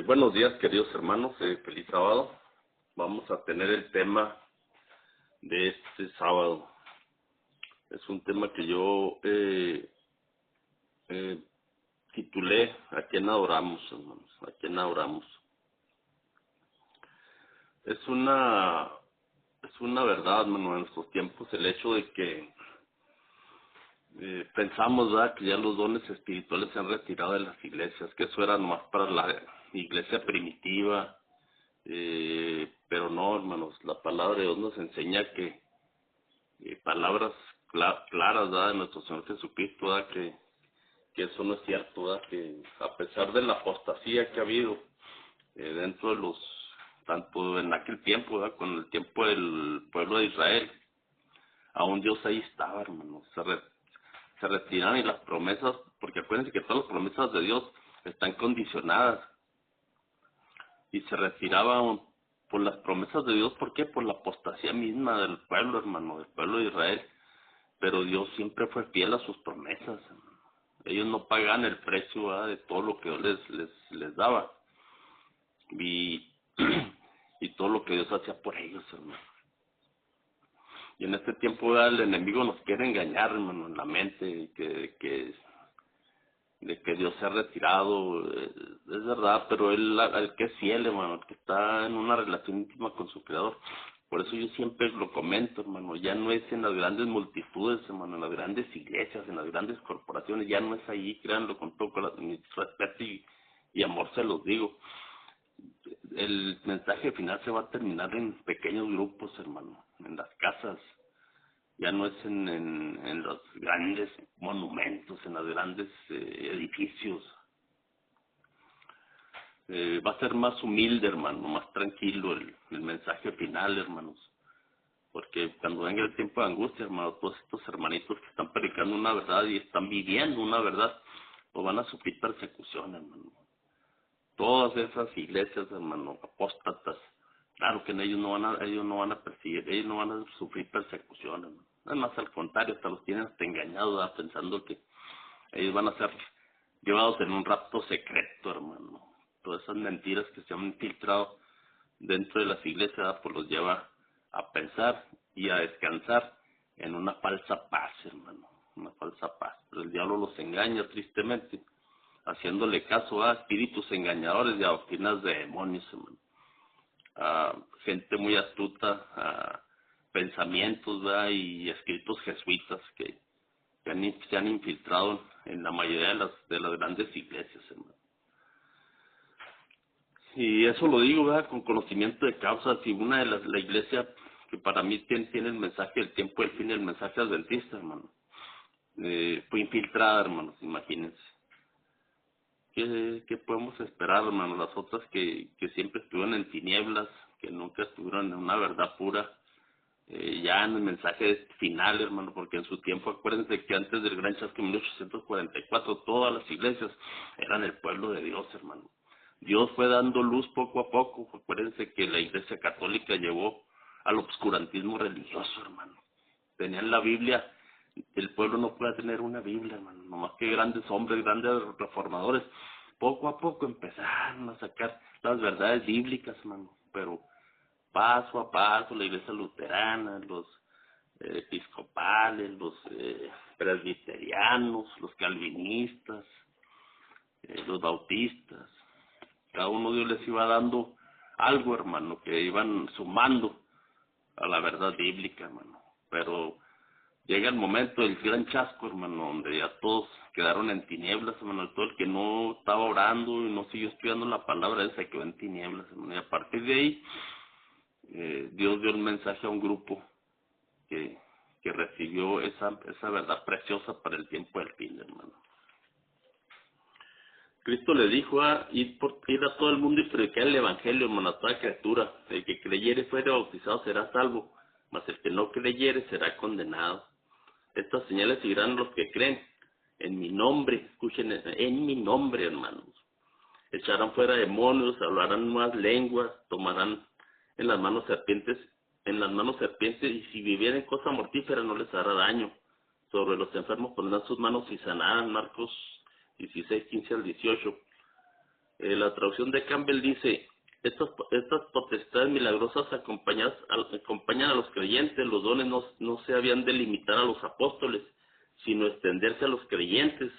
Buenos días, queridos hermanos, feliz sábado. Vamos a tener el tema de este sábado. Es un tema que yo eh, titulé ¿A quién adoramos, hermanos? ¿A quién adoramos? Es una verdad, hermano, en nuestros tiempos el hecho de que pensamos, ¿verdad?, que ya los dones espirituales se han retirado de las iglesias, que eso era nomás para la iglesia primitiva. Pero no, hermanos, la palabra de Dios nos enseña que palabras claras, ¿verdad?, de nuestro Señor Jesucristo, ¿verdad?, que eso no es cierto, ¿verdad?, que a pesar de la apostasía que ha habido dentro de tanto en aquel tiempo, ¿verdad?, con el tiempo del pueblo de Israel, aún Dios ahí estaba, hermanos. Se retiran, y las promesas, porque acuérdense que todas las promesas de Dios están condicionadas, y se retiraban por las promesas de Dios. ¿Por qué? Por la apostasía misma del pueblo, hermano, del pueblo de Israel. Pero Dios siempre fue fiel a sus promesas, hermano. Ellos no pagaban el precio, ¿verdad?, de todo lo que Dios les daba, y, y todo lo que Dios hacía por ellos, hermano. Y en este tiempo, ¿verdad?, el enemigo nos quiere engañar, hermano, en la mente, de que Dios se ha retirado. Es verdad, pero el que es fiel, hermano, el que está en una relación íntima con su Creador. Por eso yo siempre lo comento, hermano, ya no es en las grandes multitudes, hermano, en las grandes iglesias, en las grandes corporaciones, ya no es ahí, créanlo, con todo mi respeto y amor se los digo. El mensaje final se va a terminar en pequeños grupos, hermano, en las casas. Ya no es en los grandes monumentos, en los grandes edificios. Va a ser más humilde, hermano, más tranquilo el mensaje final, hermanos. Porque cuando venga el tiempo de angustia, hermano, todos estos hermanitos que están predicando una verdad y están viviendo una verdad, pues van a sufrir persecución, hermano. Todas esas iglesias, hermano, apóstatas, claro que ellos no van a perseguir, ellos no van a sufrir persecución, hermano. Además, al contrario, hasta los tienen hasta engañados, ¿verdad?, pensando que ellos van a ser llevados en un rapto secreto, hermano. Todas esas mentiras que se han infiltrado dentro de las iglesias, ¿verdad?, pues los lleva a pensar y a descansar en una falsa paz, hermano, una falsa paz. Pero el diablo los engaña tristemente, haciéndole caso a espíritus engañadores y a doctrinas de demonios, hermano. A gente muy astuta, a pensamientos, ¿verdad?, y escritos jesuitas que se han infiltrado en la mayoría de las grandes iglesias, hermano. Y eso lo digo, ¿verdad?, con conocimiento de causa. Si una de la iglesia que para mí tiene el mensaje del tiempo del fin, el mensaje adventista, hermano, fue infiltrada, hermanos, imagínense. ¿Qué podemos esperar, hermano? Las otras que siempre estuvieron en tinieblas, que nunca estuvieron en una verdad pura, ya en el mensaje final, hermano, porque en su tiempo, acuérdense que antes del gran chasco en 1844, todas las iglesias eran el pueblo de Dios, hermano. Dios fue dando luz poco a poco. Acuérdense que la iglesia católica llevó al obscurantismo religioso, hermano. Tenían la Biblia. El pueblo no puede tener una Biblia, hermano, nomás que grandes hombres, grandes reformadores, poco a poco empezaron a sacar las verdades bíblicas, hermano, pero paso a paso la iglesia luterana, los episcopales, los presbiterianos, los calvinistas, los bautistas, cada uno de ellos les iba dando algo, hermano, que iban sumando a la verdad bíblica, hermano. Pero llega el momento del gran chasco, hermano, donde ya todos quedaron en tinieblas, hermano. Todo el que no estaba orando y no siguió estudiando la palabra, él se quedó en tinieblas, hermano. Y a partir de ahí, Dios dio el mensaje a un grupo que recibió esa verdad preciosa para el tiempo del fin, hermano. Cristo le dijo ir a todo el mundo y predicar el evangelio, hermano, a toda criatura. El que creyere fuere bautizado será salvo, mas el que no creyere será condenado. Estas señales seguirán los que creen en mi nombre. Escuchen, en mi nombre, hermanos. Echarán fuera demonios, hablarán nuevas lenguas, tomarán en las manos serpientes, y si vivieren cosa mortífera no les hará daño. Sobre los enfermos pondrán sus manos y sanarán. Marcos 16, 15 al 18. La traducción de Campbell dice: estas potestades milagrosas acompañan a los creyentes. Los dones no se habían de limitar a los apóstoles, sino extenderse a los creyentes,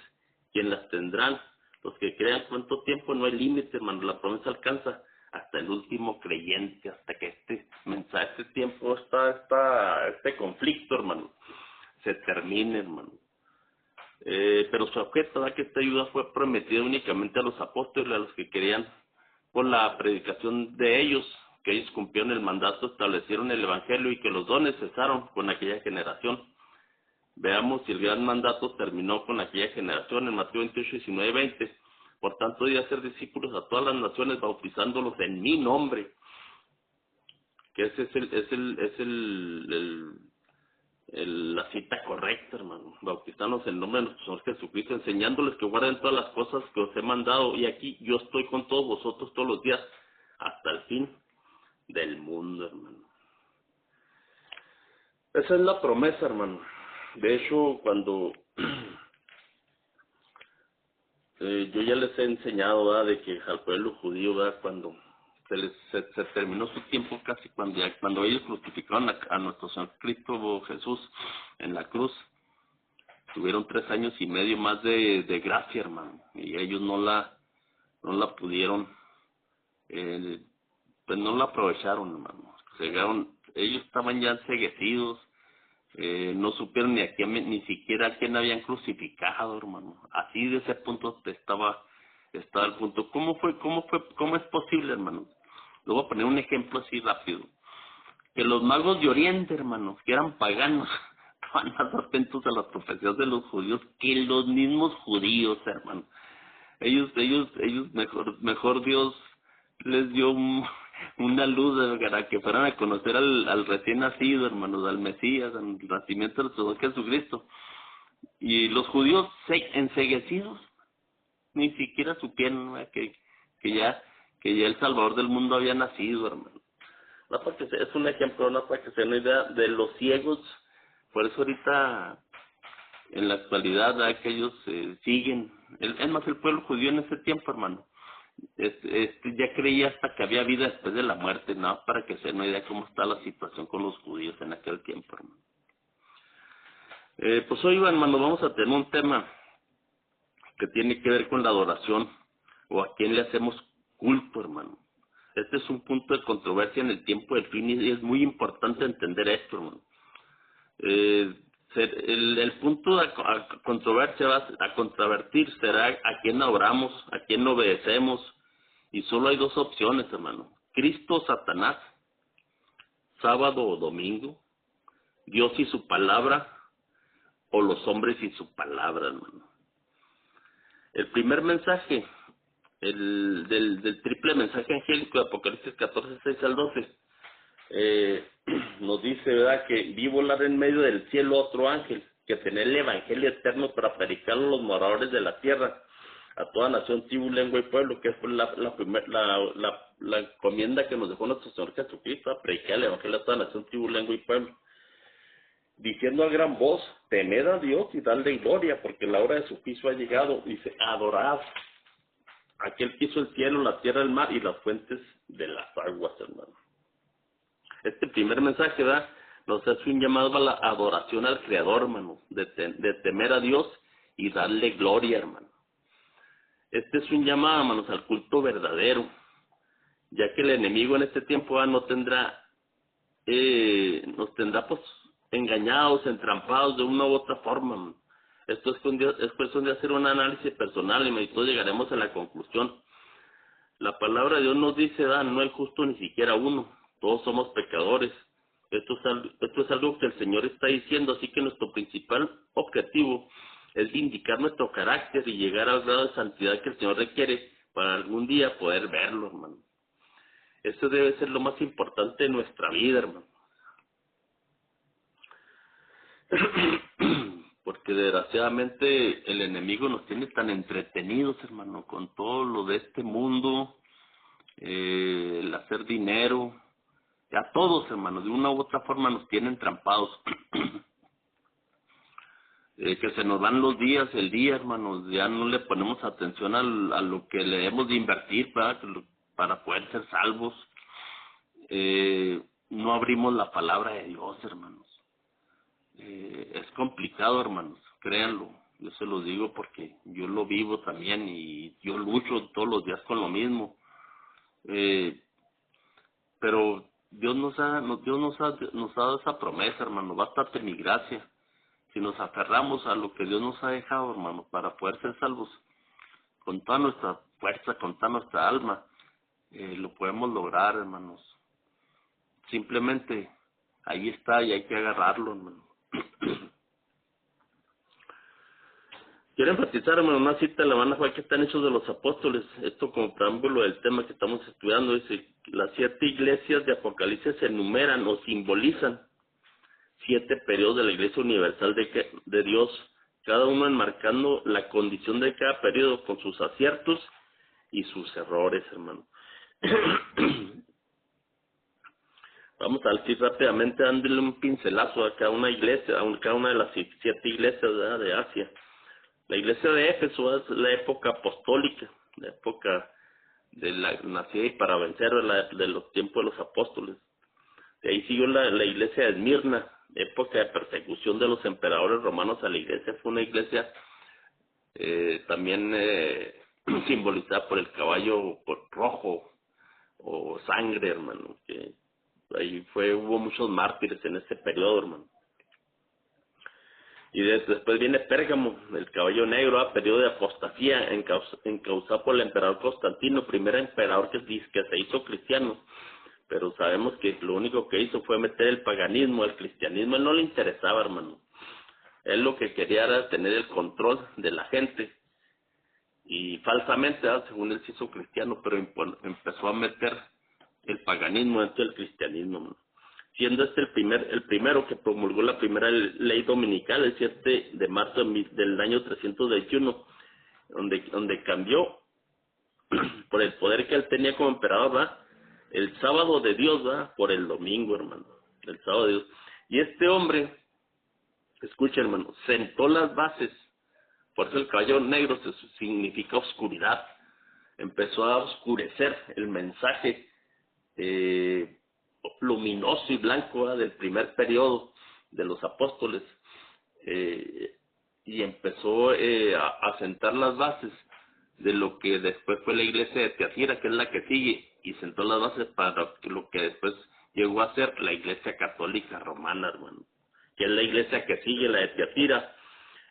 quien las tendrán. Los que crean, cuánto tiempo, no hay límite, hermano. La promesa alcanza hasta el último creyente, hasta que este mensaje, este tiempo, este conflicto, hermano, se termine, hermano. Pero su objeto es que esta ayuda fue prometida únicamente a los apóstoles, a los que querían por la predicación de ellos, que ellos cumplieron el mandato, establecieron el evangelio y que los dones cesaron con aquella generación. Veamos si el gran mandato terminó con aquella generación en Mateo 28, 19, 20. Por tanto, di a hacer discípulos a todas las naciones, bautizándolos en mi nombre. Que ese es la cita correcta, hermano. Bautizarnos en el nombre de nuestro Señor Jesucristo, enseñándoles que guarden todas las cosas que os he mandado. Y aquí yo estoy con todos vosotros todos los días, hasta el fin del mundo, hermano. Esa es la promesa, hermano. De hecho, cuando yo ya les he enseñado, ¿verdad?, de que al pueblo judío, ¿verdad?, cuando se terminó su tiempo, casi cuando ellos crucificaron a nuestro Señor Cristo Jesús en la cruz, tuvieron 3 años y medio más de gracia, hermano, y ellos no la pudieron, pues no la aprovecharon, hermano. Ellos estaban ya enceguecidos, no supieron ni siquiera a quién habían crucificado, hermano. Así de ese punto estaba el punto. ¿Cómo es posible, hermano? Le voy a poner un ejemplo así rápido. Que los magos de Oriente, hermanos, que eran paganos, estaban más atentos a las profecías de los judíos que los mismos judíos, hermano. Ellos mejor Dios les dio una luz para que fueran a conocer al recién nacido, hermanos, al Mesías, al nacimiento de nuestro Jesucristo. Y los judíos enceguecidos, ni siquiera supieron, ¿no?, que ya el Salvador del mundo había nacido, hermano. No, porque es un ejemplo, no, para que se den una idea de los ciegos. Por eso ahorita, en la actualidad, ¿verdad?, que ellos siguen. Es más, el pueblo judío en ese tiempo, hermano, ya creía hasta que había vida después de la muerte, ¿no? Para que se den una idea cómo está la situación con los judíos en aquel tiempo, hermano. Pues hoy, hermano, vamos a tener un tema que tiene que ver con la adoración, o a quién le hacemos culto, hermano. Este es un punto de controversia en el tiempo del fin y es muy importante entender esto, hermano. El punto a controversia, a controvertir, será a quién adoramos, a quién obedecemos, y solo hay 2 opciones, hermano: Cristo o Satanás, sábado o domingo, Dios y su palabra, o los hombres y su palabra, hermano. El primer mensaje, del triple mensaje angélico de Apocalipsis 14, 6 al 12, nos dice, ¿verdad?, que vi volar en medio del cielo otro ángel, que tenía el evangelio eterno para predicarlo a los moradores de la tierra, a toda nación, tribu, lengua y pueblo, que fue la encomienda que nos dejó nuestro Señor Jesucristo, a predicar el evangelio a toda nación, tribu, lengua y pueblo, diciendo a gran voz: temed a Dios y dadle gloria, porque la hora de su juicio ha llegado. Dice: adorad a aquel que hizo el cielo, la tierra, el mar y las fuentes de las aguas, hermano. Este primer mensaje, ¿verdad?, nos hace un llamado a la adoración al Creador, hermano, de temer a Dios y darle gloria, hermano. Este es un llamado, hermanos, al culto verdadero, ya que el enemigo en este tiempo, ¿verdad?, nos tendrá pues engañados, entrampados de una u otra forma, hermano. Esto es cuestión de hacer un análisis personal y todos llegaremos a la conclusión. La palabra de Dios nos dice, no hay justo ni siquiera uno, todos somos pecadores. Esto es algo que el Señor está diciendo, así que nuestro principal objetivo es indicar nuestro carácter y llegar al grado de santidad que el Señor requiere para algún día poder verlo, hermano. Eso debe ser lo más importante de nuestra vida, hermano. Porque desgraciadamente el enemigo nos tiene tan entretenidos, hermano, con todo lo de este mundo, el hacer dinero, a todos, hermano, de una u otra forma nos tienen trampados. que se nos van los días, el día, hermanos, ya no le ponemos atención a lo que le debemos de invertir para poder ser salvos. No abrimos la palabra de Dios, hermanos. Es complicado, hermanos, créanlo. Yo se los digo porque yo lo vivo también y yo lucho todos los días con lo mismo. Pero Dios nos ha dado esa promesa, hermano. Bástate mi gracia. Si nos aferramos a lo que Dios nos ha dejado, hermano, para poder ser salvos, con toda nuestra fuerza, con toda nuestra alma, lo podemos lograr, hermanos. Simplemente ahí está y hay que agarrarlo, hermano. Quiero enfatizar, hermano, una cita de la hermana Juan que están hechos de los apóstoles. Esto como preámbulo del tema que estamos estudiando. Dice, las 7 iglesias de Apocalipsis se enumeran o simbolizan 7 periodos de la Iglesia Universal de Dios, cada uno enmarcando la condición de cada periodo con sus aciertos y sus errores, hermano. Vamos a decir rápidamente, dándole un pincelazo a cada una iglesia, a cada una de las 7 iglesias, ¿verdad?, de Asia. La iglesia de Éfeso es la época apostólica, la época de la nacida y para vencer de los tiempos de los apóstoles. De ahí siguió la iglesia de Esmirna, época de persecución de los emperadores romanos a la iglesia. Fue una iglesia también simbolizada por el caballo rojo o sangre, hermano, que ahí hubo muchos mártires en ese periodo, hermano. Y después viene Pérgamo, el caballo negro, periodo de apostasía encausado por el emperador Constantino, primer emperador que se hizo cristiano. Pero sabemos que lo único que hizo fue meter el paganismo al cristianismo. Él no le interesaba, hermano. Él lo que quería era tener el control de la gente. Y falsamente, según él se hizo cristiano, pero empezó a meter el paganismo dentro del cristianismo, hermano. Siendo este el primero que promulgó la primera ley dominical, el 7 de marzo del año 321, donde cambió por el poder que él tenía como emperador, ¿verdad?, el sábado de Dios, ¿verdad?, por el domingo, hermano, el sábado de Dios. Y este hombre, escucha, hermano, sentó las bases. Por eso el caballo negro significa oscuridad. Empezó a oscurecer el mensaje luminoso y blanco, ¿verdad?, del primer periodo de los apóstoles, y empezó a sentar las bases de lo que después fue la iglesia de Tiatira, que es la que sigue, y sentó las bases para lo que después llegó a ser la iglesia católica romana, hermano, que es la iglesia que sigue, la de Tiatira,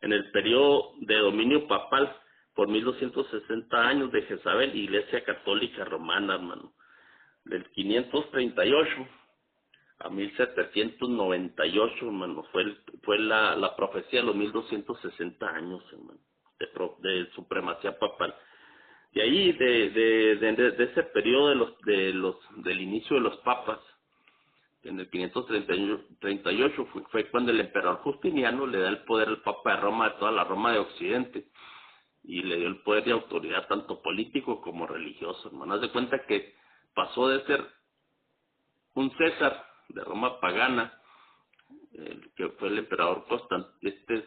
en el periodo de dominio papal por 1260 años de Jezabel, iglesia católica romana, hermano, del 538 a 1798, hermano, fue la profecía de los 1260 años, hermano, de supremacía papal. Y ahí, de ese periodo del inicio de los papas, en el 538 fue cuando el emperador Justiniano le da el poder al Papa de Roma, de toda la Roma de Occidente, y le dio el poder de autoridad tanto político como religioso, hermano. Haz de cuenta que pasó de ser un César de Roma pagana, que fue el emperador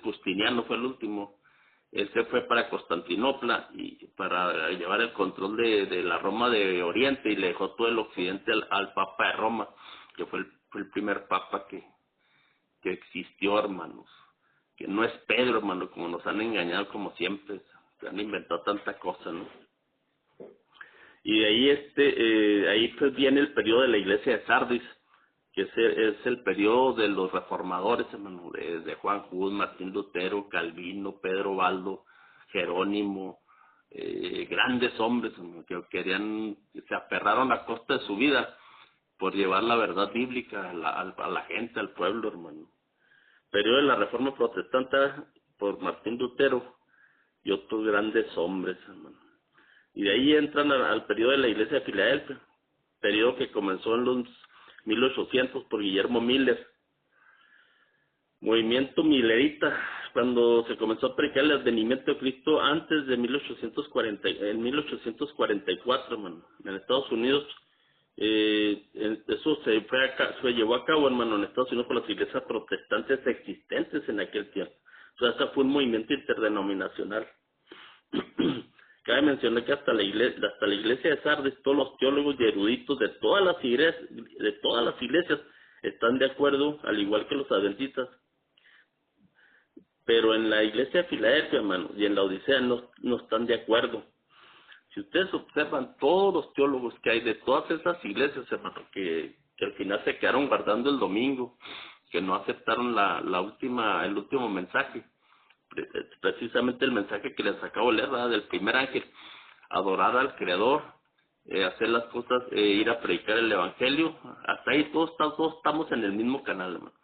Justiniano fue el último. Él se fue para Constantinopla y para llevar el control de la Roma de Oriente, y le dejó todo el occidente al Papa de Roma, que fue el primer papa que existió, hermanos. Que no es Pedro, hermano, como nos han engañado como siempre, se han inventado tanta cosa, ¿no? Y de ahí ahí pues viene el periodo de la iglesia de Sardis, que es el periodo de los reformadores, hermano, de Juan Hus, Martín Lutero, Calvino, Pedro Baldo, Jerónimo, grandes hombres, hermano, que se aferraron a costa de su vida por llevar la verdad bíblica a la gente, al pueblo, hermano. Periodo de la Reforma Protestante por Martín Lutero y otros grandes hombres, hermano. Y de ahí entran al periodo de la iglesia de Filadelfia, periodo que comenzó en los 1800 por Guillermo Miller. Movimiento millerita, cuando se comenzó a predicar el advenimiento de Cristo antes de 1844, hermano, en Estados Unidos. Eso se llevó a cabo, hermano, en Estados Unidos por las iglesias protestantes existentes en aquel tiempo. sea, ese fue un movimiento interdenominacional. Cabe mencionar que hasta la iglesia de Sardis, todos los teólogos y eruditos de todas las iglesias están de acuerdo, al igual que los adventistas. Pero en la iglesia de Filadelfia, hermano, y en la Odisea no están de acuerdo. Si ustedes observan todos los teólogos que hay de todas esas iglesias, hermano, que al final se quedaron guardando el domingo, que no aceptaron el último mensaje, precisamente el mensaje que les acabo de leer, ¿verdad? Del primer ángel, adorar al Creador, hacer las cosas, ir a predicar el Evangelio, hasta ahí todos estamos en el mismo canal, hermano.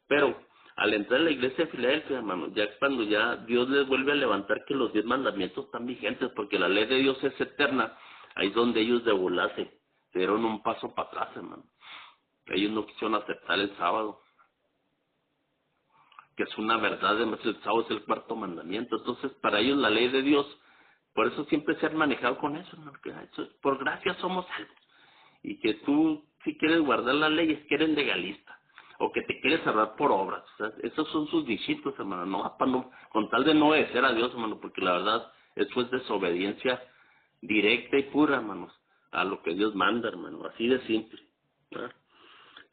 Pero al entrar a la iglesia de Filadelfia, hermano, ya es cuando ya Dios les vuelve a levantar que los 10 mandamientos están vigentes, porque la ley de Dios es eterna. Ahí es donde ellos de volarse se dieron un paso para atrás, hermano. Ellos no quisieron aceptar el sábado, que es una verdad. Además, el sábado es el cuarto mandamiento. Entonces, para ellos la ley de Dios, por eso siempre se han manejado con eso, hermano, que por gracia somos salvos. Y que tú, si quieres guardar las leyes, que eres legalista, o que te quieres salvar por obras. O sea, esos son sus dichitos, hermano, no, con tal de no obedecer a Dios, hermano, porque la verdad, eso es desobediencia directa y pura, hermanos, a lo que Dios manda, hermano, así de simple, ¿verdad?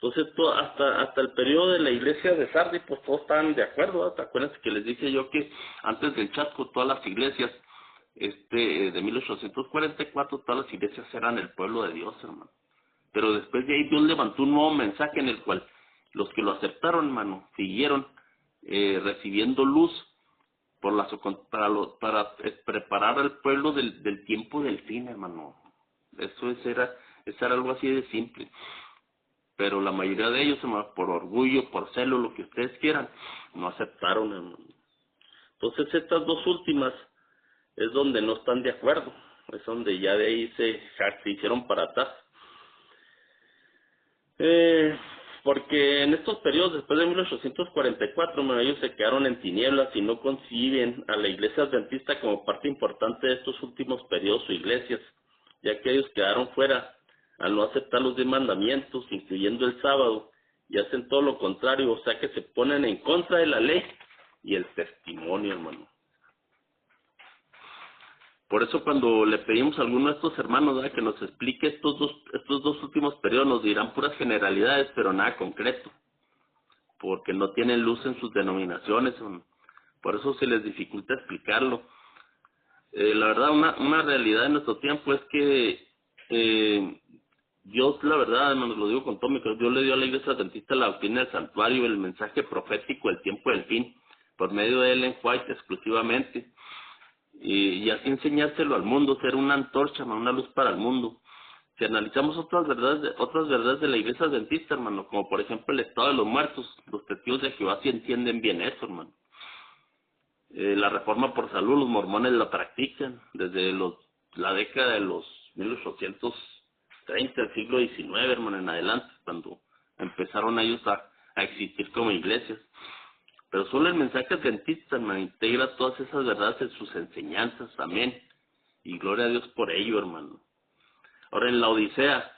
Entonces, hasta el periodo de la iglesia de Sardis, pues todos estaban de acuerdo, ¿verdad? ¿Te acuerdas que les dije yo que antes del chasco todas las iglesias, de 1844, todas las iglesias eran el pueblo de Dios, hermano? Pero después de ahí Dios levantó un nuevo mensaje en el cual los que lo aceptaron, hermano, siguieron recibiendo luz para preparar al pueblo del tiempo del fin, hermano. Eso era algo así de simple. Pero la mayoría de ellos, hermano, por orgullo, por celo, lo que ustedes quieran, no aceptaron, hermano. Entonces estas dos últimas es donde no están de acuerdo, es donde ya de ahí se hicieron para atrás. Porque en estos periodos, después de 1844, ellos se quedaron en tinieblas y no conciben a la iglesia adventista como parte importante de estos últimos periodos o iglesias, ya que ellos quedaron fuera al no aceptar los 10 mandamientos, incluyendo el sábado, y hacen todo lo contrario, o sea que se ponen en contra de la ley y el testimonio, hermano. Por eso cuando le pedimos a alguno de estos hermanos, ¿verdad?, que nos explique estos dos últimos periodos, nos dirán puras generalidades, pero nada concreto, porque no tienen luz en sus denominaciones, hermano. Por eso se les dificulta explicarlo. La verdad, una realidad de nuestro tiempo es que Dios, la verdad, hermano, lo digo con todo mi corazón, Dios le dio a la iglesia adventista la doctrina del santuario, el mensaje profético, el tiempo del fin, por medio de Ellen White exclusivamente. Y así enseñárselo al mundo, ser una antorcha, una luz para el mundo. Si analizamos otras verdades de la iglesia adventista, hermano, como por ejemplo el estado de los muertos, los testigos de Jehová sí entienden bien eso, hermano. La reforma por salud, los mormones la practican desde la década de los 1830, el siglo XIX, hermano, en adelante, cuando empezaron ellos a existir como iglesias. Pero solo el mensaje adventista, hermano, integra todas esas verdades en sus enseñanzas, amén. Y gloria a Dios por ello, hermano. Ahora en la Odisea,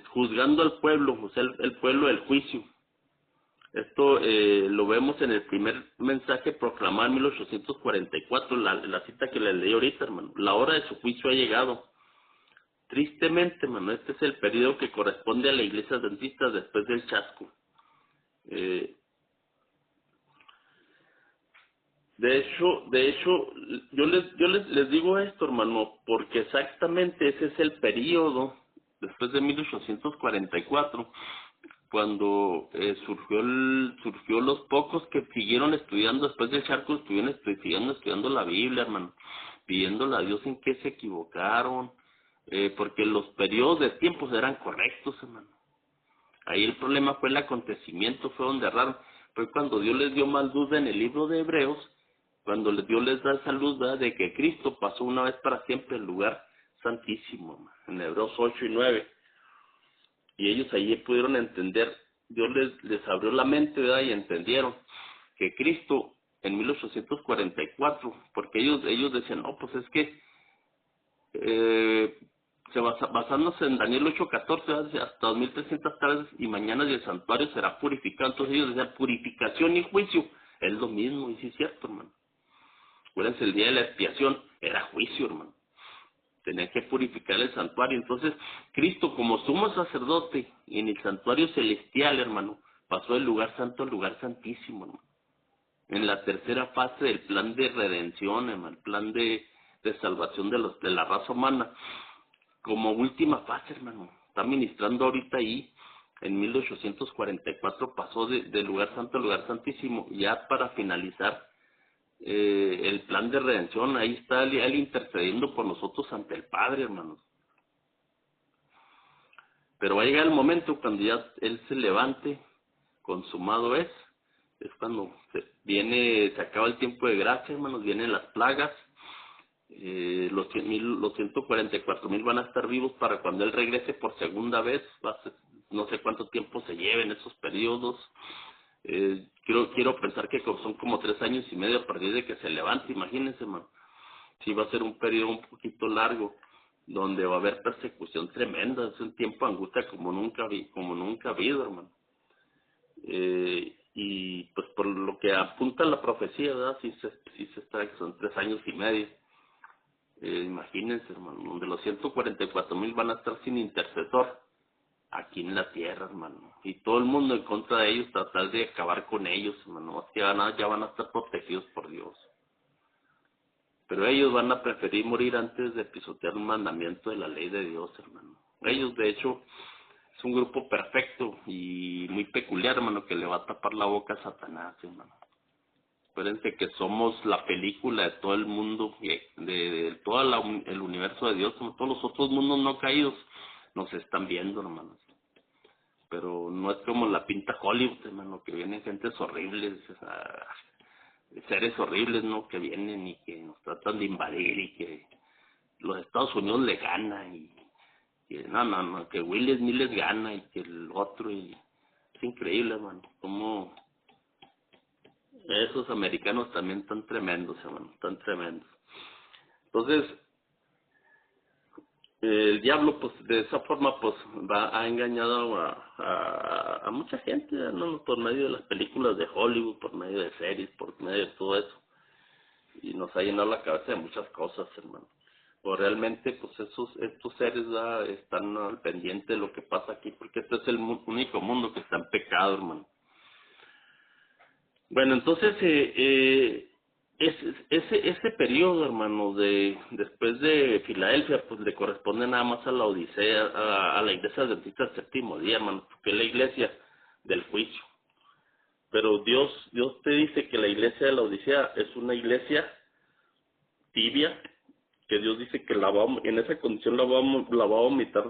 juzgando al pueblo, o sea, el pueblo del juicio. Esto lo vemos en el primer mensaje proclamado en 1844, la cita que les leí ahorita, hermano. La hora de su juicio ha llegado. Tristemente, hermano, este es el periodo que corresponde a la iglesia adventista después del chasco. De hecho, yo les digo esto, hermano, porque exactamente ese es el periodo, después de 1844, cuando surgió los pocos que siguieron estudiando, después del charco siguieron estudiando la Biblia, hermano, pidiéndole a Dios en qué se equivocaron, porque los periodos de tiempos eran correctos, hermano. Ahí el problema fue el acontecimiento, fue donde erraron. Fue cuando Dios les dio más duda en el libro de Hebreos, cuando Dios les da esa luz, ¿verdad?, de que Cristo pasó una vez para siempre el lugar santísimo, en Hebreos 8 y 9. Y ellos allí pudieron entender, Dios les abrió la mente, ¿verdad?, y entendieron que Cristo en 1844, porque ellos decían, no, pues es que basándose en Daniel 8:14, hasta 2300 tardes y mañanas y el santuario será purificado. Entonces ellos decían, purificación y juicio es lo mismo, y sí es cierto, hermano. Acuérdense, el día de la expiación era juicio, hermano. Tenía que purificar el santuario. Entonces, Cristo, como sumo sacerdote en el santuario celestial, hermano, pasó del lugar santo al lugar santísimo, hermano. En la tercera fase del plan de redención, hermano, el plan de salvación de la raza humana. Como última fase, hermano. Está ministrando ahorita ahí. En 1844 pasó del lugar santo al lugar santísimo. Ya para finalizar el plan de redención, ahí está él intercediendo por nosotros ante el Padre, hermanos. Pero va a llegar el momento cuando ya él se levante, consumado es cuando se acaba el tiempo de gracia, hermanos, vienen las plagas, los 144,000 van a estar vivos para cuando él regrese por segunda vez, no sé cuánto tiempo se lleven esos periodos. Quiero pensar que son como 3 años y medio a partir de que se levante, imagínense, hermano. Sí va a ser un periodo un poquito largo, donde va a haber persecución tremenda, es un tiempo de angustia como nunca ha habido, hermano. Y pues por lo que apunta la profecía, ¿verdad? Sí se está, son 3 años y medio. Imagínense, hermano, donde los 144,000 van a estar sin intercesor aquí en la tierra, hermano, y todo el mundo en contra de ellos, tratar de acabar con ellos, hermano, es que ya van a estar protegidos por Dios. Pero ellos van a preferir morir antes de pisotear un mandamiento de la ley de Dios, hermano. Ellos, de hecho, es un grupo perfecto y muy peculiar, hermano, que le va a tapar la boca a Satanás, hermano. Acuérdense que somos la película de todo el mundo, de todo el universo de Dios, como todos los otros mundos no caídos, nos están viendo, hermanos. Pero no es como la pinta Hollywood, hermano, que vienen gentes horribles, seres horribles, ¿no? Que vienen y que nos tratan de invadir y que los Estados Unidos le gana y que no, que Will Smith les gana y que el otro, y es increíble, hermano, como esos americanos también están tremendos, hermano, están tremendos. Entonces, el diablo, pues, de esa forma, pues, ha engañado a mucha gente, ¿no? Por medio de las películas de Hollywood, por medio de series, por medio de todo eso. Y nos ha llenado la cabeza de muchas cosas, hermano. O realmente, pues, estos seres están al pendiente de lo que pasa aquí, porque este es el único mundo que está en pecado, hermano. Bueno, entonces, ese periodo, hermano, después de Filadelfia, pues le corresponde nada más a la Odisea, a la iglesia adventista del séptimo día, hermano, porque es la iglesia del juicio. Pero Dios te dice que la iglesia de la Odisea es una iglesia tibia, que Dios dice que en esa condición la va a vomitar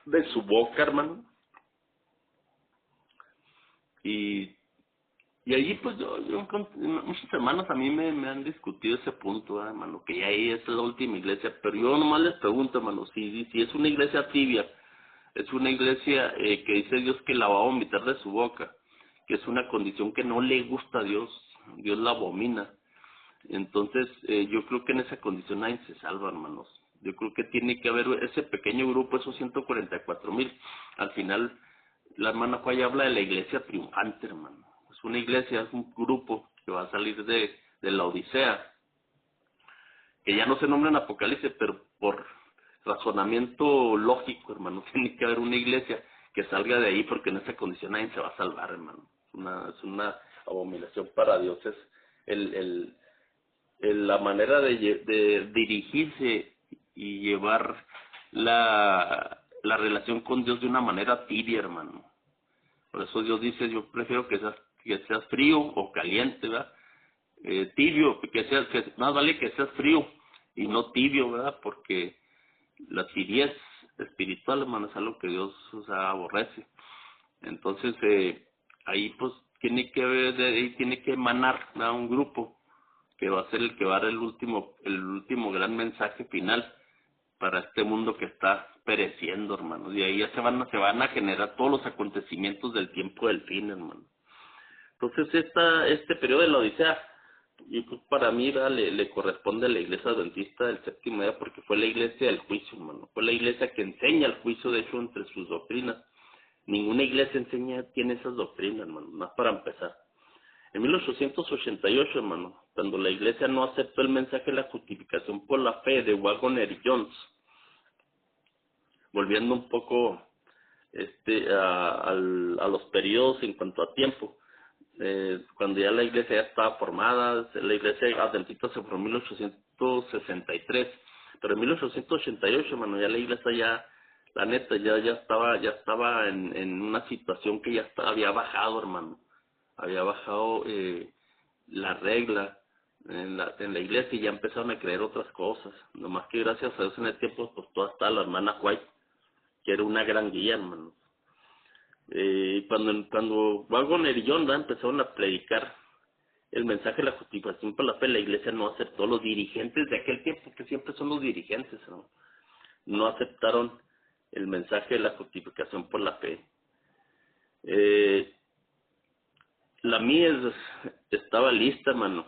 de su boca, hermano. Y allí, pues, muchos hermanos a mí me han discutido ese punto, hermano, que ya ahí es la última iglesia, pero yo nomás les pregunto, hermano, si es una iglesia tibia, es una iglesia que dice Dios que la va a vomitar de su boca, que es una condición que no le gusta a Dios la abomina. Entonces, yo creo que en esa condición nadie se salva, hermanos. Yo creo que tiene que haber ese pequeño grupo, esos 144,000. Al final, la hermana Juárez habla de la iglesia triunfante, hermano. Es una iglesia, es un grupo que va a salir de la Odisea, que ya no se nombra en Apocalipsis, pero por razonamiento lógico, hermano, tiene que haber una iglesia que salga de ahí, porque en esa condición nadie se va a salvar, hermano. Es una abominación para Dios, es la manera de dirigirse y llevar la relación con Dios de una manera tibia, hermano. Por eso Dios dice, yo prefiero que seas frío o caliente, ¿verdad? Tibio, que más vale que seas frío y no tibio, ¿verdad? Porque la tibieza espiritual, hermano, es algo que Dios aborrece. Entonces, ahí pues tiene que emanar, ¿verdad? Un grupo que va a ser el que va a dar el último gran mensaje final para este mundo que está pereciendo, hermano. Y ahí ya se van a generar todos los acontecimientos del tiempo del fin, hermano. Entonces, este periodo de la Odisea, yo creo que para mí le corresponde a la iglesia adventista del séptimo día, porque fue la iglesia del juicio, hermano. Fue la iglesia que enseña el juicio, de hecho, entre sus doctrinas. Ninguna iglesia tiene esas doctrinas, hermano, más para empezar. En 1888, hermano, cuando la iglesia no aceptó el mensaje de la justificación por la fe de Waggoner y Jones, volviendo un poco a los periodos en cuanto a tiempo, cuando ya la iglesia ya estaba formada, la iglesia adventista se formó en 1863, pero en 1888, hermano, ya la iglesia ya, la neta, ya estaba en una situación que ya había bajado, hermano, había bajado la regla en la iglesia y ya empezaron a creer otras cosas, nomás que gracias a Dios en el tiempo pues toda está la hermana White, que era una gran guía, hermano. Cuando Waggoner y John empezaron a predicar el mensaje de la justificación por la fe, la iglesia no aceptó. Los dirigentes de aquel tiempo, que siempre son los dirigentes, no aceptaron el mensaje de la justificación por la fe. La mies estaba lista, hermano.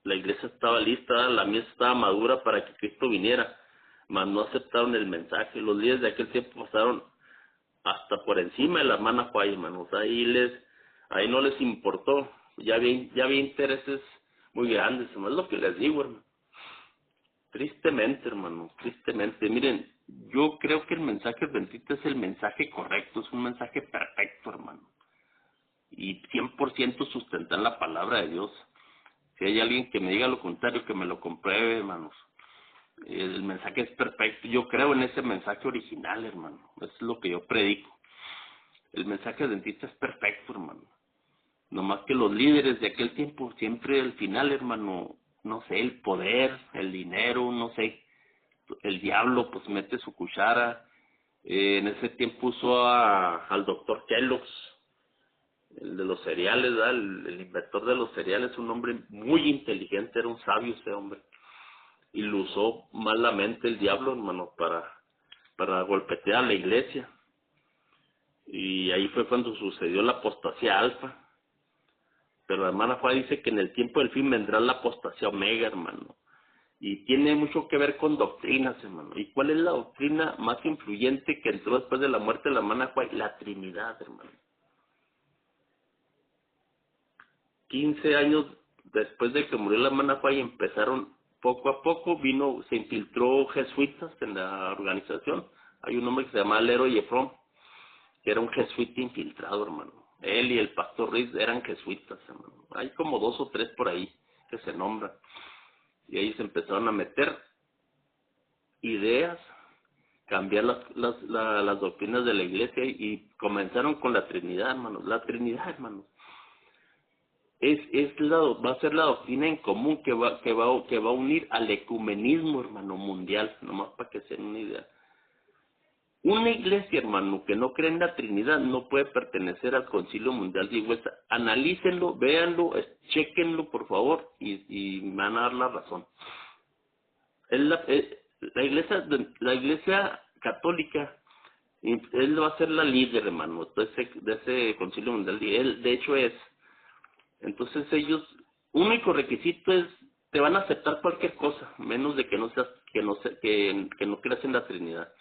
La iglesia estaba lista, la mies estaba madura para que Cristo viniera, mas no aceptaron el mensaje. Los líderes de aquel tiempo pasaron hasta por encima de la hermana Juárez, hermanos. Ahí no les importó. Ya había intereses muy grandes, hermano. Es lo que les digo, hermano. Tristemente, hermano, tristemente. Miren, yo creo que el mensaje adventista es el mensaje correcto, es un mensaje perfecto, hermano. Y 100% sustentar la palabra de Dios. Si hay alguien que me diga lo contrario, que me lo compruebe, hermanos. El mensaje es perfecto. Yo creo en ese mensaje original, hermano. Eso es lo que yo predico. El mensaje adventista es perfecto, hermano. Nomás que los líderes de aquel tiempo, siempre al final, hermano, no sé, el poder, el dinero, no sé, el diablo pues mete su cuchara. En ese tiempo usó al doctor Kellogg's, el de los cereales, ¿verdad? El inventor de los cereales, un hombre muy inteligente, era un sabio ese hombre. Y lo usó malamente el diablo, hermano, para golpetear a la iglesia. Y ahí fue cuando sucedió la apostasía alfa. Pero la hermana Juárez dice que en el tiempo del fin vendrá la apostasía omega, hermano. Y tiene mucho que ver con doctrinas, hermano. ¿Y cuál es la doctrina más influyente que entró después de la muerte de la hermana Juárez? La Trinidad, hermano. 15 años después de que murió la hermana Juárez empezaron poco a poco, se infiltró jesuitas en la organización. Hay un hombre que se llama Leroy Efron, que era un jesuita infiltrado, hermano. Él y el pastor Riz eran jesuitas, hermano. Hay como 2 o 3 por ahí que se nombran. Y ahí se empezaron a meter ideas, cambiar las doctrinas de la iglesia y comenzaron con la Trinidad, hermano. La Trinidad, hermano. Va a ser la doctrina en común que va a unir al ecumenismo, hermano, mundial, nomás para que se den una idea. Una iglesia, hermano, que no cree en la Trinidad no puede pertenecer al Concilio Mundial de Iglesia. Analícenlo, véanlo, chequenlo, por favor, y me van a dar la razón. La iglesia católica, él va a ser la líder, hermano, de ese Concilio Mundial. Él, de hecho, es. Entonces ellos, único requisito es, te van a aceptar cualquier cosa, menos de que no creas en la Trinidad.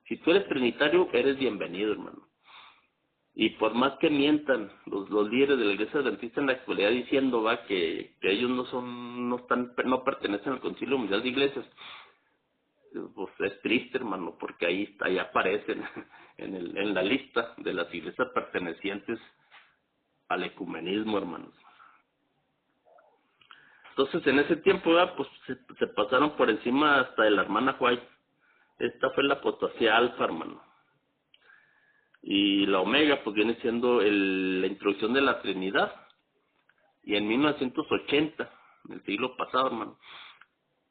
Si tú eres trinitario, eres bienvenido, hermano. Y por más que mientan los líderes de la iglesia adventista en la actualidad diciendo que ellos no pertenecen al Concilio Mundial de Iglesias, pues es triste, hermano, porque ahí aparecen en la lista de las iglesias pertenecientes al ecumenismo, hermanos. Entonces, en ese tiempo, pues se pasaron por encima hasta de la hermana White. Esta fue la apostasía alfa, hermano. Y la omega, pues viene siendo la introducción de la Trinidad. Y en 1980, en el siglo pasado, hermano,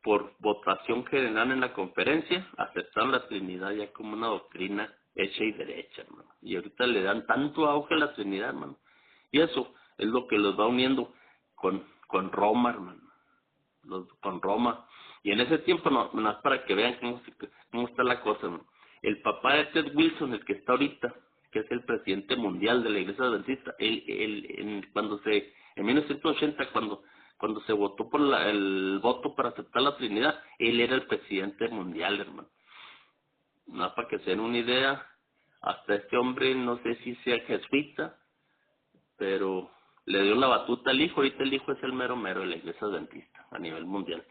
por votación general en la conferencia, aceptaron la Trinidad ya como una doctrina hecha y derecha, hermano. Y ahorita le dan tanto auge a la Trinidad, hermano. Y eso es lo que los va uniendo con Roma, hermano. Con Roma. Y en ese tiempo, no es para que vean cómo está la cosa, hermano. El papá de Ted Wilson, el que está ahorita, que es el presidente mundial de la Iglesia Adventista, en 1980, cuando se votó por el voto para aceptar la Trinidad, él era el presidente mundial, hermano. Nada para que se den una idea, hasta este hombre no sé si sea jesuita, pero le dio la batuta al hijo. Ahorita el hijo es el mero mero de la iglesia adventista a nivel mundial.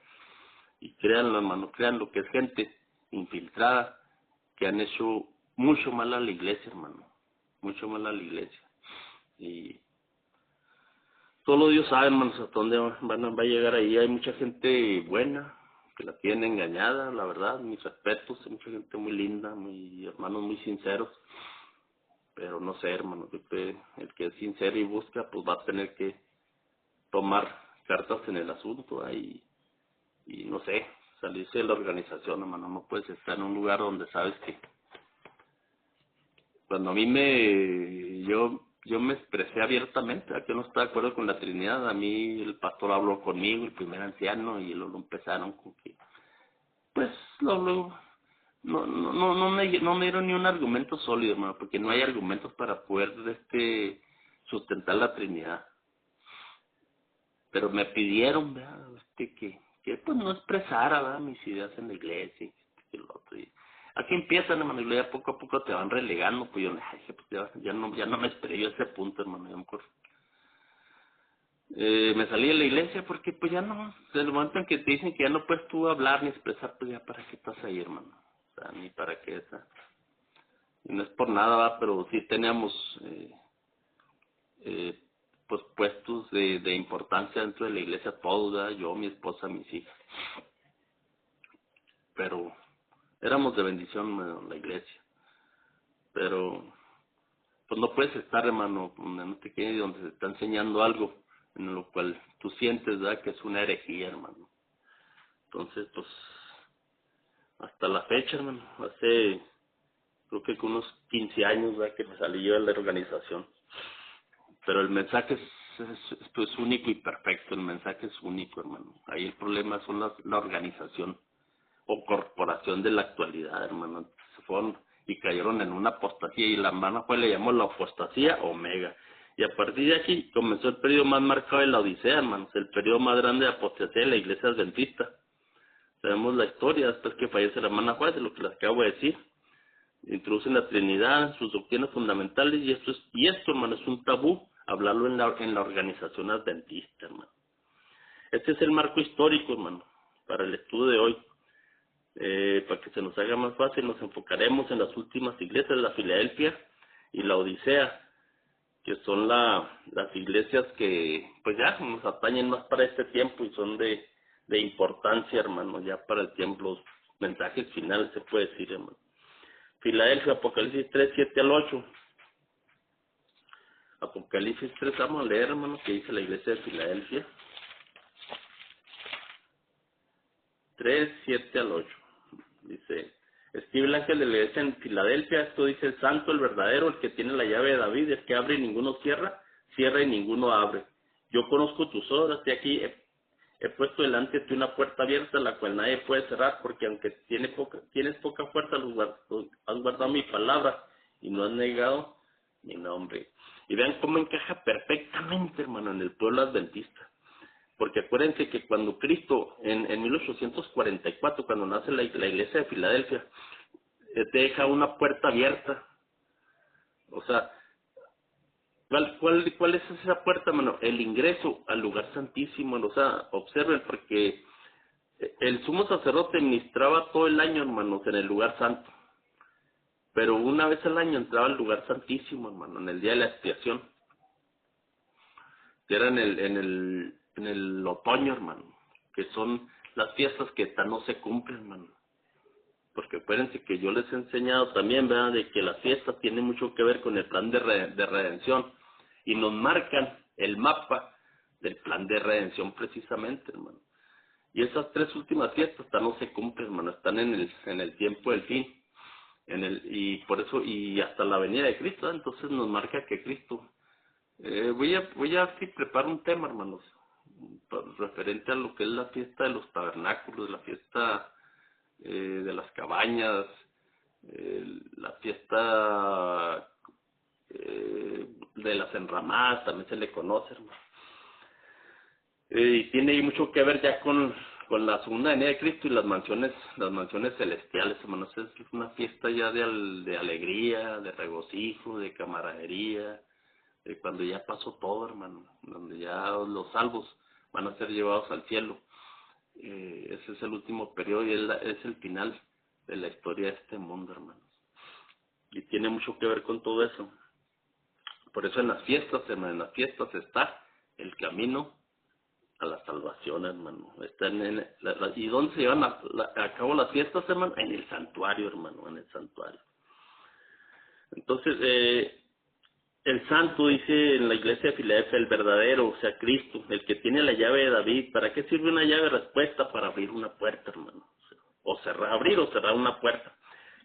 Y créanlo, hermano, créanlo, que es gente infiltrada que han hecho mucho mal a la iglesia, hermano, mucho mal a la iglesia. Y solo Dios sabe, hermanos, hasta dónde va a llegar ahí. Hay mucha gente buena que la tiene engañada, la verdad, mis respetos, hay mucha gente muy linda, muy hermanos muy sinceros, pero no sé, hermano, el que es sincero y busca, pues va a tener que tomar cartas en el asunto ahí y no sé, salirse de la organización, hermano. No puedes estar en un lugar donde sabes que cuando a mí yo me expresé abiertamente, a que no estaba de acuerdo con la Trinidad. A mí el pastor habló conmigo, el primer anciano, y luego empezaron con que, pues, luego no me dieron ni un argumento sólido, hermano, porque no hay argumentos para poder sustentar la Trinidad. Pero me pidieron, ¿verdad? Que pues no expresara, ¿verdad?, mis ideas en la iglesia, que lo otro. Y aquí empiezan, hermano, y ya poco a poco te van relegando. Pues yo dije, pues ya no me esperé yo a ese punto, hermano. Ya mejor, me salí de la iglesia porque pues ya no, desde el momento en que te dicen que ya no puedes tú hablar ni expresar, pues ya para qué estás ahí, hermano. O sea, ni para qué, o sea. Y no es por nada, ¿verdad?, pero sí teníamos eh, pues puestos de importancia dentro de la iglesia todos, ¿verdad? Yo, mi esposa, mis hijas. Pero éramos de bendición, hermano, en la iglesia. Pero pues no puedes estar, hermano, donde no te quede, donde se está enseñando algo en lo cual tú sientes, ¿verdad?, que es una herejía, hermano. Entonces, pues, hasta la fecha, hermano, hace creo que con unos 15 años, ¿verdad?, que me salí yo de la organización. Pero el mensaje es único y perfecto. El mensaje es único, hermano. Ahí el problema son la organización o corporación de la actualidad, hermano. Se fueron y cayeron en una apostasía, y la hermana le llamó la apostasía omega. Y a partir de aquí comenzó el periodo más marcado de la Odisea, hermanos, el periodo más grande de apostasía de la iglesia adventista. Sabemos la historia después que fallece la hermana Juárez, de lo que les acabo de decir. Introducen la Trinidad, sus doctrinas fundamentales, y esto, hermano, es un tabú hablarlo en la organización adventista, hermano. Este es el marco histórico, hermano, para el estudio de hoy. Para que se nos haga más fácil, nos enfocaremos en las últimas iglesias, la Filadelfia y la Odisea, que son las iglesias que pues ya nos atañen más para este tiempo y son de importancia, hermano, ya para el tiempo, los mensajes finales, se puede decir, hermano. Filadelfia, Apocalipsis 3, 7 al 8. Apocalipsis 3, vamos a leer, hermano, que dice la iglesia de Filadelfia. 3, 7 al 8. Dice: escribe el ángel de la iglesia en Filadelfia, esto dice el santo, el verdadero, el que tiene la llave de David, el que abre y ninguno cierra, cierra y ninguno abre. Yo conozco tus obras, y aquí he puesto delante de ti una puerta abierta, la cual nadie puede cerrar, porque aunque tienes poca fuerza, has guardado mi palabra y no has negado mi nombre. Y vean cómo encaja perfectamente, hermano, en el pueblo adventista. Porque acuérdense que cuando Cristo, en 1844, cuando nace la iglesia de Filadelfia, te deja una puerta abierta. O sea, ¿cuál es esa puerta, hermano? El ingreso al lugar santísimo. O sea, observen, porque el sumo sacerdote ministraba todo el año, hermanos, en el lugar santo. Pero una vez al año entraba al lugar santísimo, hermano, en el día de la expiación, que era en el otoño, hermano, que son las fiestas que no se cumplen, hermano. Porque acuérdense que yo les he enseñado también, ¿verdad?, de que las fiestas tienen mucho que ver con el plan de redención, y nos marcan el mapa del plan de redención precisamente, hermano. Y esas tres últimas fiestas no se cumplen, hermano, están en el tiempo del fin, y por eso, y hasta la venida de Cristo, ¿verdad? Entonces nos marca que Cristo, voy a sí, preparar un tema, hermanos, referente a lo que es la fiesta de los tabernáculos, la fiesta de las cabañas, la fiesta de las enramadas, también se le conoce, hermano. Y tiene ahí mucho que ver ya con la segunda venida de Cristo y las mansiones celestiales, hermano. Es una fiesta ya de alegría, de regocijo, de camaradería, cuando ya pasó todo, hermano, donde ya los salvos van a ser llevados al cielo. Ese es el último periodo y es el final de la historia de este mundo, hermanos. Y tiene mucho que ver con todo eso. Por eso en las fiestas, hermano, en las fiestas está el camino a la salvación, hermano. Está ¿y dónde se llevan a cabo las fiestas, hermano? En el santuario, hermano, en el santuario. Entonces, el santo dice en la iglesia de Filadelfia, el verdadero, o sea, Cristo, el que tiene la llave de David. ¿Para qué sirve una llave de respuesta? Para abrir una puerta, hermano. O cerrar, abrir o cerrar una puerta.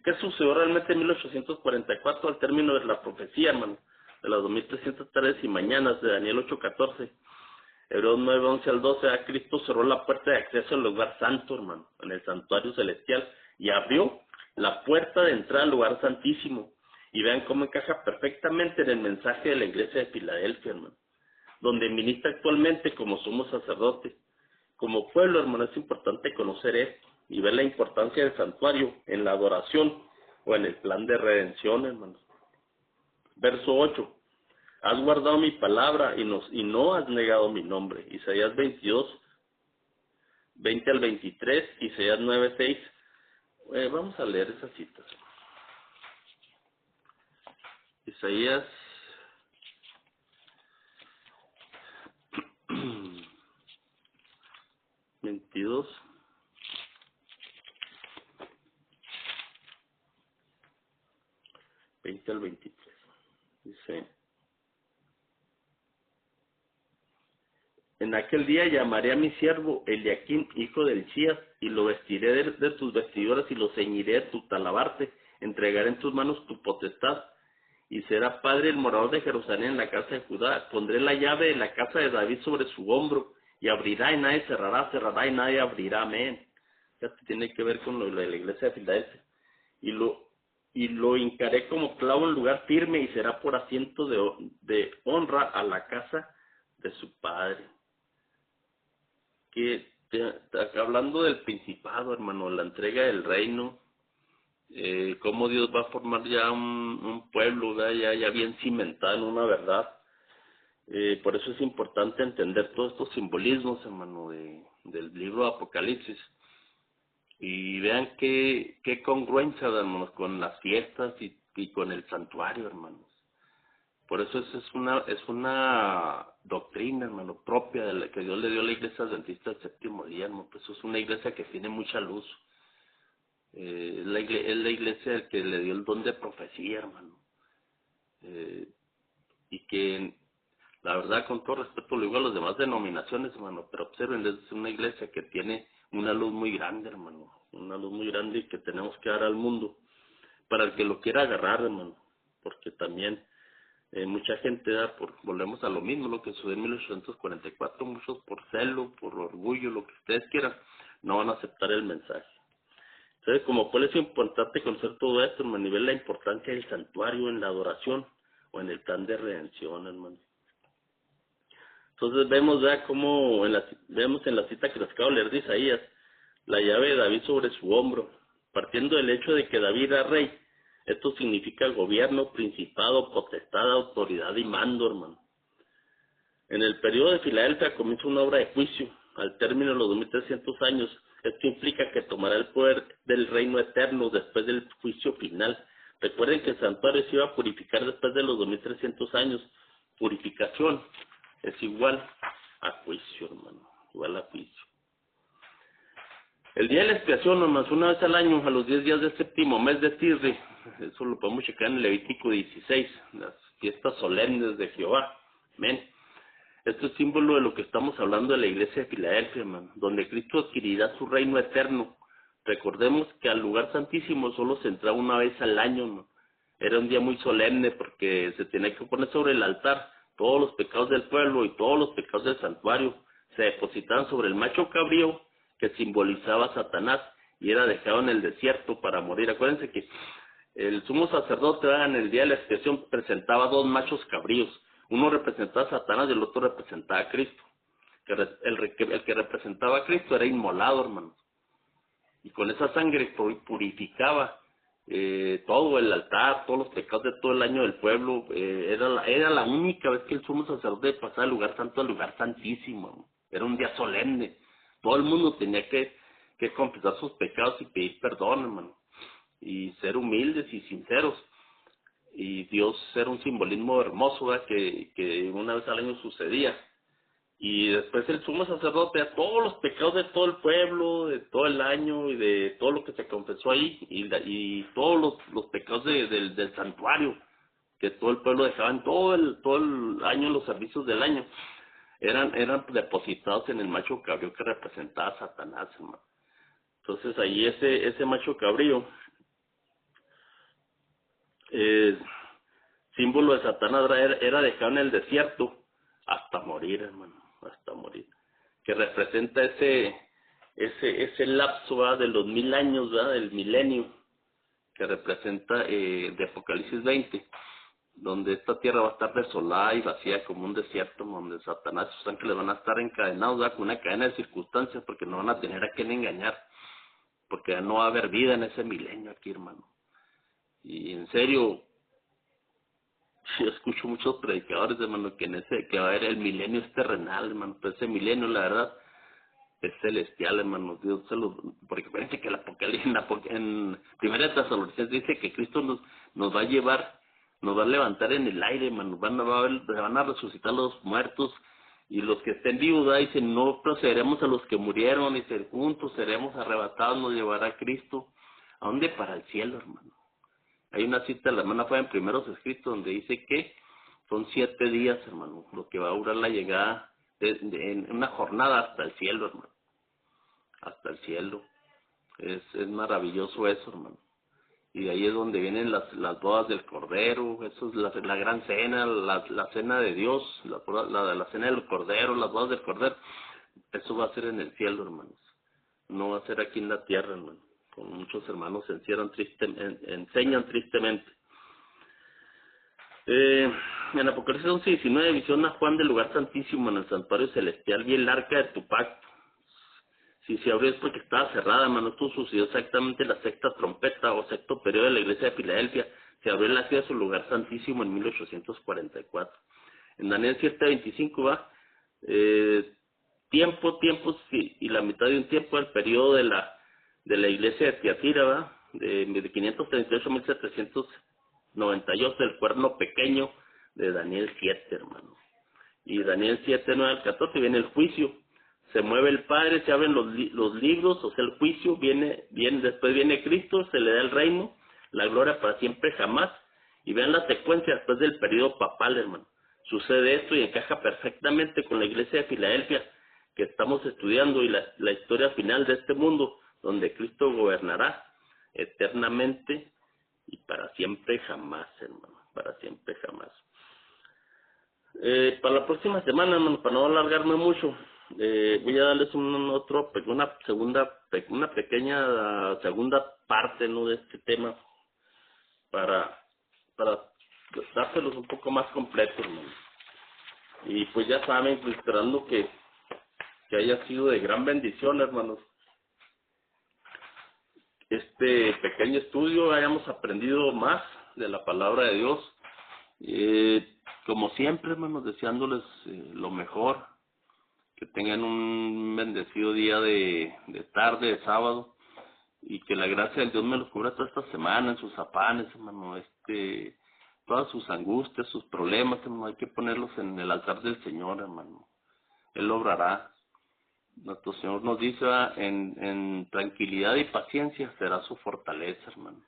¿Qué sucedió realmente en 1844 al término de la profecía, hermano? De las 2300 tardes y mañanas de Daniel 8:14. Hebreos 9:11 al 12, a Cristo cerró la puerta de acceso al lugar santo, hermano, en el santuario celestial, y abrió la puerta de entrada al lugar santísimo. Y vean cómo encaja perfectamente en el mensaje de la iglesia de Filadelfia, hermano, donde ministra actualmente como sumo sacerdote. Como pueblo, hermano, es importante conocer esto y ver la importancia del santuario en la adoración o en el plan de redención, hermano. Verso 8. Has guardado mi palabra y no has negado mi nombre. Isaías 22, 20 al 23, Isaías 9, 6. Vamos a leer esas citas. Isaías 22, 20 al 23. Dice: en aquel día llamaré a mi siervo Eliaquim, hijo del Hilcías, y lo vestiré de tus vestiduras y lo ceñiré de tu talabarte. Entregaré en tus manos tu potestad, y será padre el morador de Jerusalén en la casa de Judá. Pondré la llave de la casa de David sobre su hombro, y abrirá y nadie cerrará, cerrará y nadie abrirá. Amén. Ya tiene que ver con lo de la iglesia de Filadelfia. Y lo hincaré como clavo en lugar firme, y será por asiento de honra a la casa de su padre. Hablando del principado, hermano, la entrega del reino, cómo Dios va a formar ya un pueblo, ya bien cimentado en una verdad. Por eso es importante entender todos estos simbolismos, hermano, del libro de Apocalipsis. Y vean qué congruencia, hermanos, con las fiestas y con el santuario, hermanos. Por eso es una doctrina, hermano, propia de la que Dios le dio a la iglesia adventista del séptimo día, hermano. Pues es una iglesia que tiene mucha luz. Es la iglesia que le dio el don de profecía, hermano. Y que, la verdad, con todo respeto, lo digo a las demás denominaciones, hermano, pero observen, es una iglesia que tiene una luz muy grande, hermano. Una luz muy grande y que tenemos que dar al mundo para el que lo quiera agarrar, hermano. Porque también mucha gente volvemos a lo mismo, lo que sucedió en 1844, muchos por celo, por orgullo, lo que ustedes quieran, no van a aceptar el mensaje. Entonces, como cuál es importante conocer todo esto, hermano, y ver la importancia del santuario en la adoración o en el plan de redención, hermano. Entonces vemos ya cómo vemos en la cita que les acabo de leer de Isaías, la llave de David sobre su hombro, partiendo del hecho de que David era rey. Esto significa gobierno, principado, potestad, autoridad y mando, hermano. En el periodo de Filadelfia comienza una obra de juicio. Al término de los 2300 años, esto implica que tomará el poder del reino eterno después del juicio final. Recuerden que el santuario se iba a purificar después de los 2300 años. Purificación es igual a juicio, hermano, igual a juicio. El día de la expiación, nomás una vez al año, a los 10 días del séptimo mes de Tisri, eso lo podemos checar en el Levítico 16, las fiestas solemnes de Jehová. Amén. Esto es símbolo de lo que estamos hablando de la iglesia de Filadelfia, hermano, donde Cristo adquirirá su reino eterno. Recordemos que al lugar santísimo solo se entraba una vez al año, ¿no? Era un día muy solemne porque se tenía que poner sobre el altar todos los pecados del pueblo y todos los pecados del santuario. Se depositaban sobre el macho cabrío que simbolizaba a Satanás y era dejado en el desierto para morir. Acuérdense que el sumo sacerdote en el día de la expiación presentaba dos machos cabríos. Uno representaba a Satanás y el otro representaba a Cristo. El que representaba a Cristo era inmolado, hermanos. Y con esa sangre purificaba todo el altar, todos los pecados de todo el año del pueblo. Era la única vez que el sumo sacerdote pasaba del lugar santo al lugar santísimo, ¿no? Era un día solemne. Todo el mundo tenía que confesar sus pecados y pedir perdón, hermano, y ser humildes y sinceros. Y Dios era un simbolismo hermoso, ¿verdad? Que una vez al año sucedía. Y después el sumo sacerdote a todos los pecados de todo el pueblo, de todo el año y de todo lo que se confesó ahí, y todos los pecados del santuario, que todo el pueblo dejaba en todo el año, los servicios del año, eran depositados en el macho cabrío que representaba a Satanás, hermano. Entonces ahí ese macho cabrío, símbolo de Satanás, era dejado en el desierto hasta morir, hermano, hasta morir, que representa ese lapso, ¿verdad?, de los 1000 años, ¿verdad?, del milenio, que representa de Apocalipsis 20, donde esta tierra va a estar desolada y vacía como un desierto, donde Satanás y sus ángeles van a estar encadenados, ¿verdad?, con una cadena de circunstancias, porque no van a tener a quién engañar, porque ya no va a haber vida en ese milenio aquí, hermano. Y en serio, yo escucho muchos predicadores, hermano, que va a haber el milenio es terrenal, hermano, pero ese milenio, la verdad, es celestial, hermano. Dios porque parece que el Apocalipsis, en Primera Tesalonicenses dice que Cristo nos va a llevar, nos va a levantar en el aire, hermano, van a resucitar los muertos, y los que estén vivos, ¿verdad?, dicen, no procederemos a los que murieron, y juntos seremos arrebatados, nos llevará Cristo. ¿A dónde? Para el cielo, hermano. Hay una cita de la hermana fue en Primeros Escritos donde dice que son 7 días, hermano, lo que va a durar la llegada en una jornada hasta el cielo, hermano, hasta el cielo. Es maravilloso eso, hermano. Y de ahí es donde vienen las bodas del Cordero, eso es la gran cena, la cena de Dios, la cena del Cordero, las bodas del Cordero. Eso va a ser en el cielo, hermanos. No va a ser aquí en la tierra, hermano. Como muchos hermanos enseñan tristemente. En Apocalipsis 11:19 visiona Juan del lugar santísimo en el santuario celestial, vi el arca de tu pacto. Si se abrió es porque estaba cerrada, hermano. Esto sucedió exactamente la sexta trompeta o sexto periodo de la iglesia de Filadelfia. Se abrió el arca de su lugar santísimo en 1844. En Daniel 7:25 va, tiempo, sí, y la mitad de un tiempo, el periodo de la iglesia de Tiatira, ¿va?, de 538 a 1798, el cuerno pequeño de Daniel 7, hermano. Y Daniel 7, 9 al 14 viene el juicio. Se mueve el Padre, se abren los libros, o sea, el juicio, después viene Cristo, se le da el reino, la gloria para siempre jamás. Y vean la secuencia después del periodo papal, hermano. Sucede esto y encaja perfectamente con la iglesia de Filadelfia que estamos estudiando, y la historia final de este mundo, donde Cristo gobernará eternamente y para siempre jamás, hermano, para siempre jamás. Para la próxima semana, hermano, para no alargarme mucho, voy a darles una pequeña segunda parte, ¿no?, de este tema, para dárselos un poco más completos, hermano. Y pues ya saben, pues, esperando que haya sido de gran bendición, hermanos, este pequeño estudio, hayamos aprendido más de la palabra de Dios. Como siempre, hermanos, deseándoles lo mejor, que tengan un bendecido día de tarde, de sábado, y que la gracia del Dios me los cubra toda esta semana en sus afanes, hermano, todas sus angustias, sus problemas, hermano, hay que ponerlos en el altar del Señor, hermano. Él obrará. Nuestro Señor nos dice, en tranquilidad y paciencia será su fortaleza, hermano.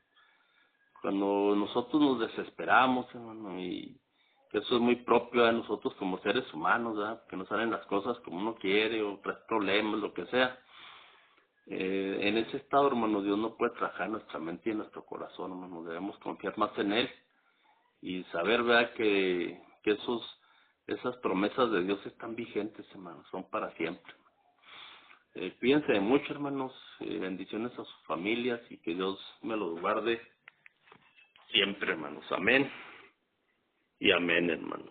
Cuando nosotros nos desesperamos, hermano, y eso es muy propio de nosotros como seres humanos, ¿verdad?, que no salen las cosas como uno quiere, o trae problemas, lo que sea. En ese estado, hermano, Dios no puede trabajar en nuestra mente y en nuestro corazón, hermano. Debemos confiar más en Él y saber, ¿verdad?, que esas promesas de Dios están vigentes, hermano, son para siempre. Cuídense de mucho, hermanos, bendiciones a sus familias y que Dios me los guarde siempre, hermanos. Amén y amén, hermanos.